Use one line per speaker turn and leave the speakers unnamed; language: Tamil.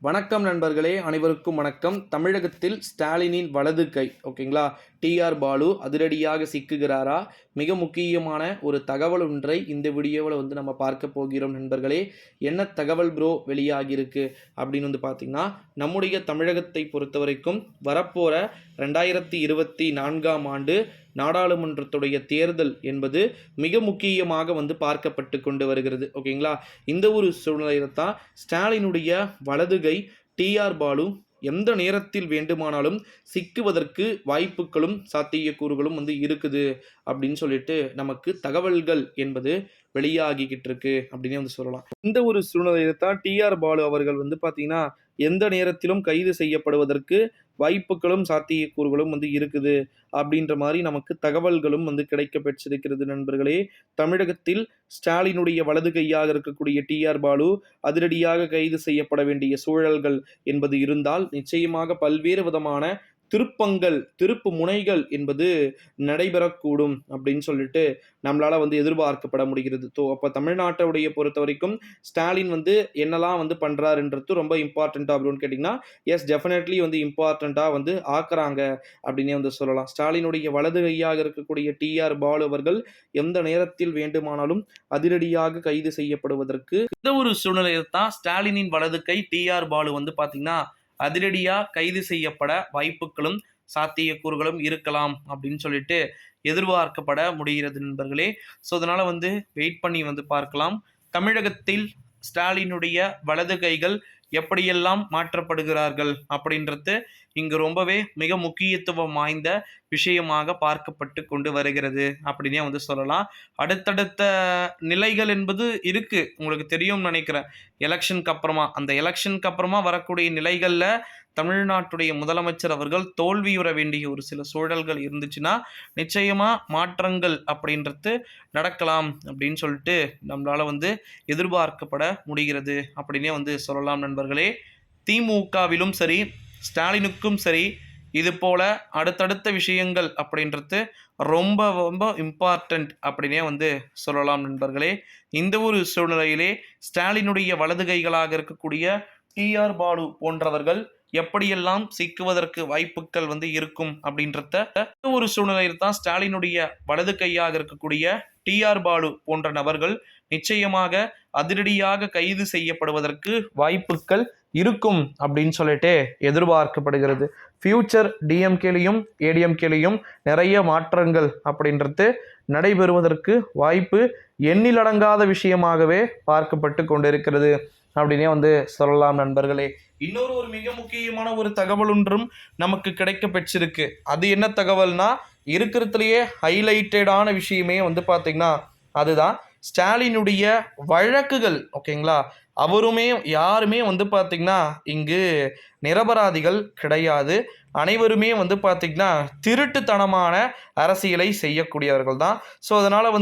வணக்கம் நண்பர்களே, அனைவருக்கும் வணக்கம். தமிழகத்தில் ஸ்டாலினின் வலது கை ஓகேங்களா, டிஆர் பாலு அதிரடியாக சிக்குகிறாரா? மிக முக்கியமான ஒரு தகவல் ஒன்றை இந்த வீடியோவில் நம்ம பார்க்க போகிறோம் நண்பர்களே. என்ன தகவல் ப்ரோ வெளியாகியிருக்கு அப்படின்னு பார்த்தீங்கன்னா, நம்முடைய தமிழகத்தை பொறுத்த வரைக்கும் வரப்போகிற 2024ஆம் ஆண்டு நாடாளுமன்றத்துடைய தேர்தல் என்பது மிக முக்கியமாக பார்க்கப்பட்டு கொண்டு வருகிறது ஓகேங்களா. இந்த ஒரு சூழ்நிலையில் தான் ஸ்டாலினுடைய வலதுகை டிஆர் பாலு எந்த நேரத்தில் வேண்டுமானாலும் சிக்குவதற்கு வாய்ப்புகளும் சாத்தியக்கூறுகளும் இருக்குது அப்படின்னு சொல்லிட்டு நமக்கு தகவல்கள் என்பது வெளியாகிக்கிட்டு இருக்கு அப்படின்னு சொல்லலாம். இந்த ஒரு சூழ்நிலையில் தான் டிஆர் பாலு அவர்கள் பார்த்தீங்கன்னா எந்த நேரத்திலும் கைது செய்யப்படுவதற்கு வாய்ப்புகளும் சாத்தியக்கூறுகளும் இருக்குது அப்படின்ற மாதிரி நமக்கு தகவல்களும் கிடைக்க பெற்றிருக்கிறது நண்பர்களே. தமிழகத்தில் ஸ்டாலினுடைய வலது கையாக இருக்கக்கூடிய டிஆர் பாலு அதிரடியாக கைது செய்யப்பட வேண்டிய சூழல்கள் என்பது இருந்தால் நிச்சயமாக பல்வேறு விதமான திருப்பு முனைகள் என்பது நடைபெறக்கூடும் அப்படின்னு சொல்லிட்டு நம்மளால எதிர்பார்க்கப்பட முடிகிறது. அப்போ தமிழ்நாட்டை பொறுத்த வரைக்கும் ஸ்டாலின் என்னெல்லாம் பண்றாருன்றது ரொம்ப இம்பார்ட்டண்டா அப்படின்னு கேட்டிங்கன்னா, எஸ் டெஃபினெட்லி இம்பார்ட்டண்டா ஆக்குறாங்க அப்படின்னே சொல்லலாம். ஸ்டாலினுடைய வலது கையாக இருக்கக்கூடிய டிஆர் பாலு அவர்கள் எந்த நேரத்தில் வேண்டுமானாலும் அதிரடியாக கைது செய்யப்படுவதற்கு இந்த ஒரு சூழ்நிலையில் தான் ஸ்டாலினின் வலது கை டிஆர் பாலு பார்த்தீங்கன்னா அதிரடியாக கைது செய்யப்பட வாய்ப்புகளும் சாத்தியக்கூறுகளும் இருக்கலாம் அப்படின்னு சொல்லிட்டு எதிர்பார்க்கப்பட முடிகிறது நண்பர்களே. ஸோ அதனால் வெயிட் பண்ணி பார்க்கலாம். தமிழகத்தில் ஸ்டாலினுடைய வலது கைகள் எப்படியெல்லாம் மாற்றப்படுகிறார்கள் அப்படின்றது இங்கு ரொம்பவே மிக முக்கியத்துவம் வாய்ந்த விஷயமாக பார்க்கப்பட்டு கொண்டு வருகிறது அப்படின்னே சொல்லலாம். அடுத்தடுத்த நிலைகள் என்பது இருக்கு, உங்களுக்கு தெரியும் நினைக்கிறேன். எலெக்ஷனுக்கு அப்புறமா அந்த எலெக்ஷனுக்கு அப்புறமா வரக்கூடிய நிலைகளில் தமிழ்நாட்டுடைய முதலமைச்சர் அவர்கள் தோல்வியுற வேண்டிய ஒரு சில சூழல்கள் இருந்துச்சுன்னா நிச்சயமா மாற்றங்கள் அப்படின்றது நடக்கலாம் அப்படின்னு சொல்லிட்டு நம்மளால எதிர்பார்க்கப்பட முடிகிறது அப்படின்னே சொல்லலாம் நண்பர்களே. திமுகவிலும் சரி ஸ்டாலினுக்கும் சரி இது போல அடுத்தடுத்த விஷயங்கள் அப்படின்றது ரொம்ப ரொம்ப இம்பார்ட்டண்ட் அப்படின்னே சொல்லலாம் நண்பர்களே. இந்த ஒரு சூழ்நிலையிலே ஸ்டாலினுடைய வலது கைகளாக இருக்கக்கூடிய டிஆர் பாலு போன்றவர்கள் எப்படியெல்லாம் சிக்குவதற்கு வாய்ப்புகள் இருக்கும் அப்படின்றத ஒரு சூழ்நிலையில் தான் ஸ்டாலினுடைய வலது கையாக இருக்கக்கூடிய டிஆர் பாலு போன்ற நபர்கள் நிச்சயமாக அதிரடியாக கைது செய்யப்படுவதற்கு வாய்ப்புகள் இருக்கும் அப்படின்னு சொல்லிட்டு எதிர்பார்க்கப்படுகிறது. ஃபியூச்சர் டிஎம்கேலையும் ஏடிஎம்கேலையும் நிறைய மாற்றங்கள் அப்படின்றது நடைபெறுவதற்கு வாய்ப்பு எண்ணிலடங்காத விஷயமாகவே பார்க்கப்பட்டு கொண்டிருக்கிறது அப்படின்னே சொல்லலாம் நண்பர்களே. இன்னொரு மிக முக்கியமான ஒரு தகவல் ஒன்றும் நமக்கு கிடைக்க பெற்றிருக்கு. அது என்ன தகவல்னா, இருக்கிறதுலையே ஹைலைட்டடான விஷயமே பார்த்தீங்கன்னா அதுதான் ஸ்டாலினுடைய வழக்குகள் ஓகேங்களா. அவருமே யாருமே பார்த்தீங்கன்னா இங்கு நிரபராதிகள் கிடையாது. அனைவருமே பார்த்தீங்கன்னா திருட்டுத்தனமான அரசியலை செய்யக்கூடியவர்கள் தான். ஸோ அதனால்